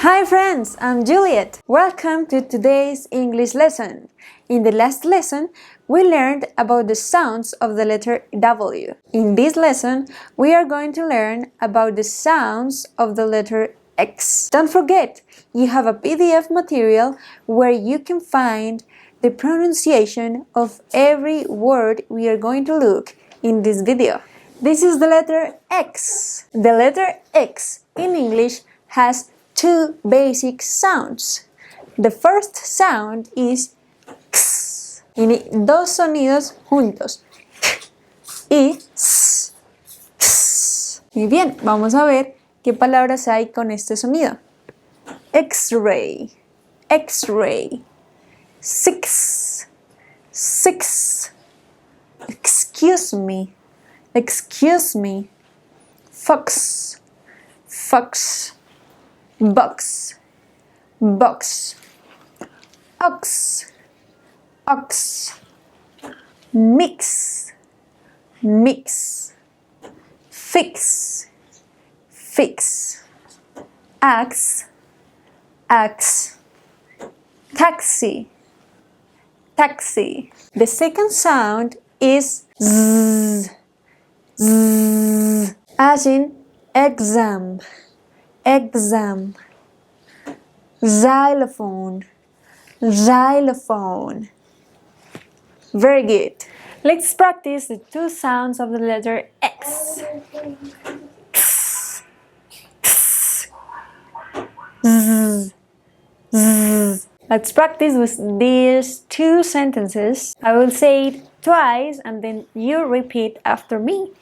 Hi friends, I'm Juliet. Welcome to today's English lesson. In the last lesson, we learned about the sounds of the letter W. In this lesson, we are going to learn about the sounds of the letter X. Don't forget, you have a PDF material where you can find the pronunciation of every word we are going to look in this video. This is the letter X. The letter X in English has two basic sounds. The first sound is X. Tiene dos sonidos juntos. Y S. X. Muy bien, vamos a ver qué palabras hay con este sonido. X-ray, X-ray. Six, six. Excuse me, excuse me. Fox, fox. Box, box. Ox, ox. Mix, mix. Fix, fix. Axe, axe. Taxi, taxi. The second sound is Z, Z, as in exam, exam. Xylophone, xylophone. Very good. Let's practice the two sounds of the letter X. X, X. Z, Z. Let's practice with these two sentences. I will say it twice and then you repeat after me.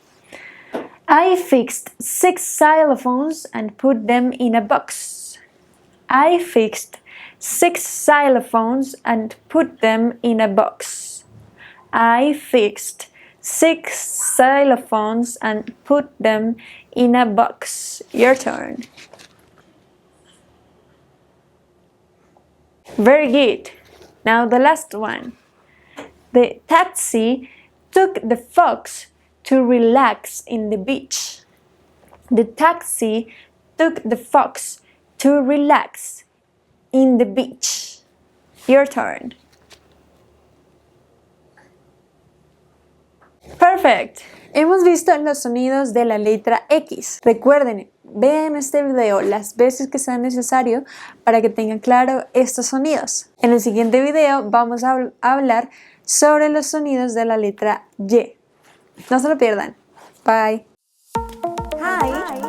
I fixed 6 xylophones and put them in a box. I fixed 6 xylophones and put them in a box. I fixed 6 xylophones and put them in a box. Your turn. Very good. Now the last one. The taxi took the fox to relax in the beach. The taxi took the fox to relax in the beach. Your turn. Perfect. Hemos visto los sonidos de la letra X. Recuerden, vean este video las veces que sea necesario para que tengan claro estos sonidos. En el siguiente video vamos a hablar sobre los sonidos de la letra Y. No se lo pierdan. Bye. Hi.